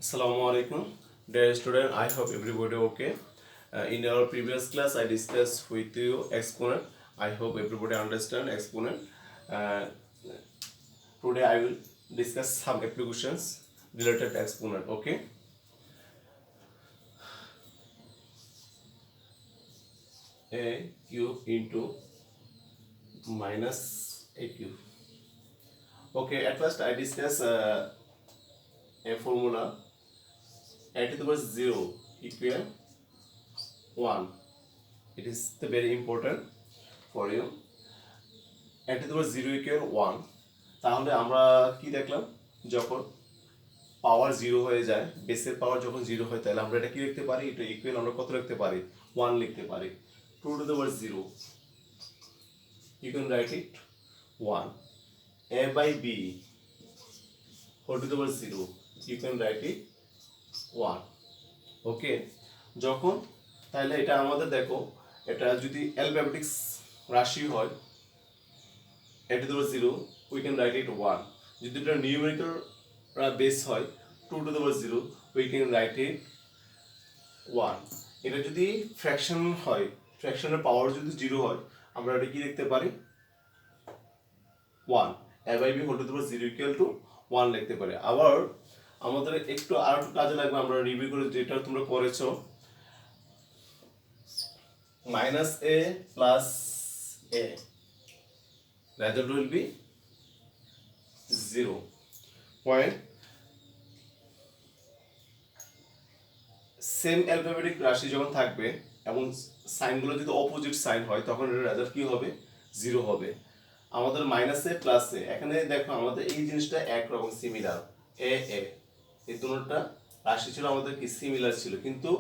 Assalamu alaikum, dear student. I hope everybody okay. In our previous class, I discussed with you exponent. I hope everybody understand exponent. Uh, Today I will discuss some applications related to exponent. Okay. A cube into minus a cube. Okay. At first I discuss a formula. A to the power 0 equal 1. It is the very important for you. A to the power 0 equal 1. তাহলে আমরা কি দেখলাম, যখন পাওয়ার 0 হয়ে যায়, বেসের পাওয়ার যখন 0 হয়, তাহলে আমরা এটা কি লিখতে পারি? এটা ইকুয়াল আমরা কত লিখতে পারি? 1 লিখতে পারি। 2 to the power 0, you can write it 1. A by b whole to the power 0, you can write it 1. ওকে, যখন তাহলে এটা আমাদের দেখো, এটা যদি অ্যালফাবেটিক্স রাশি হয়, a to the power 0, we can write it 1. যদি এটা নিউমেরিক্যাল বেস হয়, 2 to the power 0, we can write it 1. এটা যদি ফ্র্যাকশন হয়, ফ্র্যাকশনের পাওয়ার যদি 0 হয়, আমরা এটা কি লিখতে পারি? 1. a by b whole to the power 0 equal to 1 লিখতে পারি। আবার আমাদের একটু আর একটু কাজে লাগবে, আমরা রিভিউ করে যেটা তোমরা করেছো, minus a plus a, result will be 0. Point same alphabetic রাশি যখন থাকবে এবং সাইনগুলো যদি অপোজিট সাইন হয়, তখন এর রেজাল্ট কি হবে? 0 হবে। আমাদের মাইনাস এ প্লাস এ, এখানে দেখো আমাদের এই জিনিসটা একরকম সিমিলার। এ এ এই দুটোটা রাশি ছিল আমাদের কি সিমিলার ছিল, কিন্তু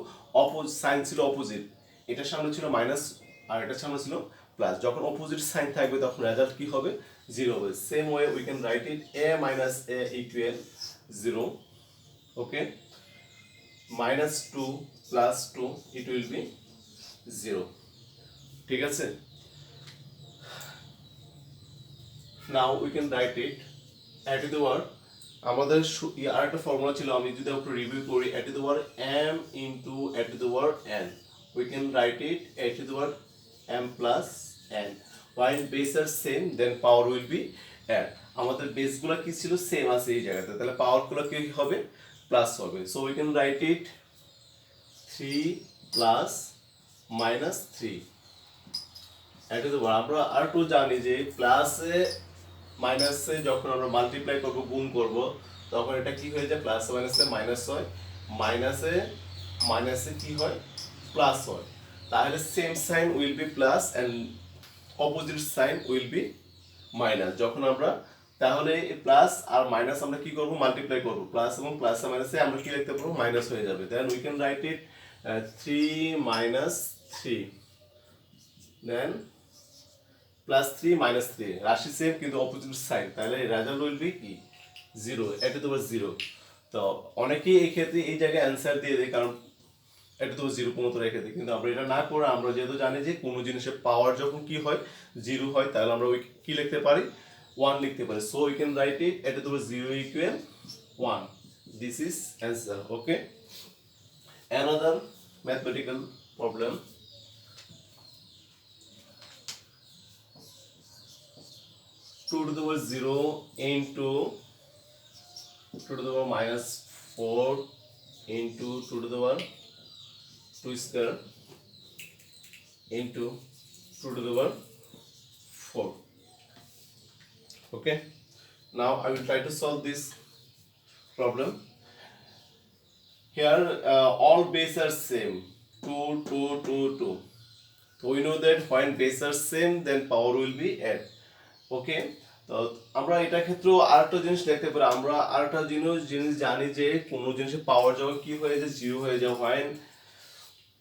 সাইন ছিল অপোজিট। এটার সামনে ছিল মাইনাস আর এটার সামনে ছিল প্লাস। যখন অপোজিট সাইন থাকবে তখন রেজাল্ট কি হবে? 0 হবে। Same way we can write it a minus a equal 0. Okay, minus 2 plus 2, it will be 0. ঠিক আছে, now we can write it a to the power, আমাদের আর একটা ফর্মুলা ছিল, আমি যদি একটু রিভিউ করি, a to the power m into a to the power n, we can write it a to the power m plus n. While base are same, then power will be n. আমাদের বেসগুলো কি ছিল? Same আছে এই জায়গাতে, তাহলে পাওয়ারগুলো কি হবে? Plus হবে। So we can write it 3 plus minus 3 a to the power। আমরা আর একটু জানি যে প্লাসে মাইনাসে যখন আমরা মাল্টিপ্লাই করব, গুণ করব, তখন এটা কি হয়ে যায়? প্লাস মাইনাসে মাইনাস হয়, মাইনাসে মাইনাসে কি হয়? প্লাস হয়। তাহলে same sign will be plus and opposite sign will be minus. যখন আমরা তাহলে প্লাস আর মাইনাস আমরা কি করব? মাল্টিপ্লাই করব। প্লাস এবং প্লাস আর মাইনাসে আমরা কি লিখতে পারবো? মাইনাস হয়ে যাবে। Then we can write it 3 minus 3, then plus 3 minus 3, রাশি সেম কিন্তু অপোজিট সাইন, তাহলে রেজাল্ট উইল বি কি? 0, a to the power 0। তো অনেকেই এই ক্ষেত্রে এই জায়গায় অ্যান্সার দিয়ে দেয়, কারণ a to the power 0 কোনোটা রেখে দিই, কিন্তু আমরা এটা না করে আমরা যেহেতু জানি যে কোনো জিনিসের পাওয়ার যখন কি হয়? 0 হয়, তাহলে আমরা ওই কি লিখতে পারি? 1 লিখতে পারি। So we can write it a to the power 0 equal 1. This is answer. Okay, another mathematical problem. 2 to the power 0 into 2 to the power minus 4 into 2 to the power 2 square into 2 to the power 4. Okay, now I will try to solve this problem. Here all bases are same, 2 2 2 2. So we know that when bases are same, then power will be n. Okay, তো আমরা এটা ক্ষেত্রেও আরেকটা জিনিস দেখতে পারি। আমরা আরেকটা জিনিস জানি যে কোনো জিনিসের পাওয়ার যখন কি হয়ে যায়? 0 হয়ে যায়। হয়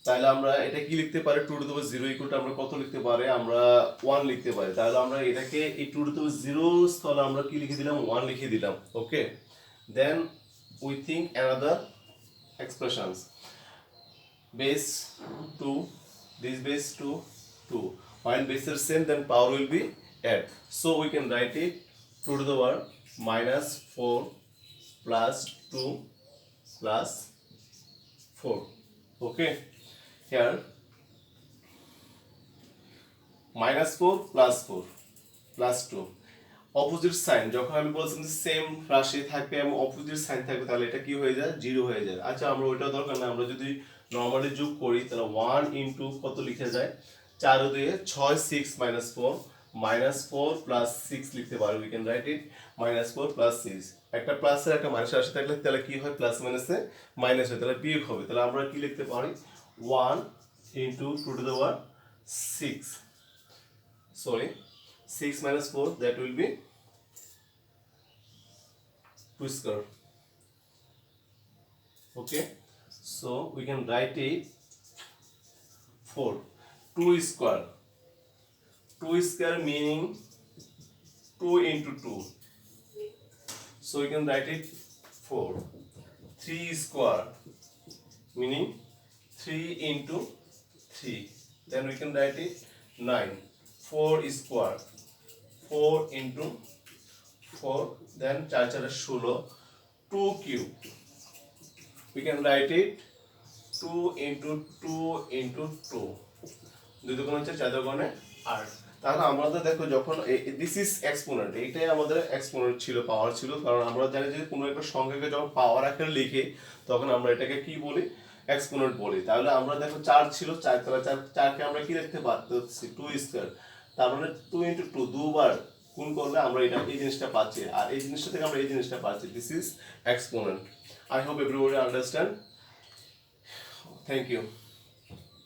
তাহলে আমরা এটা কি লিখতে পারি? 2 to the power 0 equal to আমরা কত লিখতে পারি? আমরা 1 লিখতে পারি। তাহলে আমরা এটাকে এই 2 to the power 0 স্থলে আমরা কি লিখে দিলাম? 1 লিখে দিলাম। Okay, then we think another expressions. Base 2, this base 2 2, while bases are same, then power will be add. So we can write it 2 to the power minus 4 plus 2 plus 4. Okay, here minus 4 plus 4 plus 2. Opposite sign, যখন আমি বলছিলাম যে same রাশি থাকবে এবং opposite sign থাকবে তাহলে এটা কি হয়ে যায়, জিরো হয়ে যায়। আচ্ছা আমরা ওইটা দরকার না, আমরা যদি নর্মালি যোগ করি তাহলে 1 ইন্টু কত লিখে যায়, 4 ও 2 6, 6 minus 4 minus 4 plus 6 লিখতে পারি, we can write it minus 4 plus 6। একটা প্লাসের একটা মাইনাস রাশি থাকলে তাহলে কি হয়, প্লাস মাইনাসে মাইনাস হয়, তাহলে বিয়োগ হবে। তাহলে আমরা কি লিখতে পারি, 1 into 2 to the power 6, sorry 6 minus 4, that will be 2 square. Okay, so we can write it 4, 2 square, 2 square meaning 2 into 2, so we can write it 4. 3 square meaning 3 into 3, then we can write it 9. 4 square, 4 into 4, then 4 4 16, 2 cube, we can write it 2 into 2 into 2, 2 দুগুণ হচ্ছে 4 দুগুণে 8। তাহলে আমাদের দেখো যখন this is exponent, এইটাই আমাদের exponent ছিল, পাওয়ার ছিল, কারণ আমরা জানি যে কোনো একটা সংখ্যাকে যখন পাওয়ার আকারে লিখি তখন আমরা এটাকে কি বলি, এক্সপোনেন্ট বলি। তাহলে আমরা দেখো 4 ছিল, 4 তাহলে 4 কে আমরা কি লিখতে পারতেছি, 2 স্কয়ার, তার মানে 2 into 2 দুবার গুণ করলে আমরা এটা এই জিনিসটা পাচ্ছি, আর এই জিনিসটা থেকে আমরা এই জিনিসটা পাচ্ছি, this is exponent. I hope everybody understand, thank you.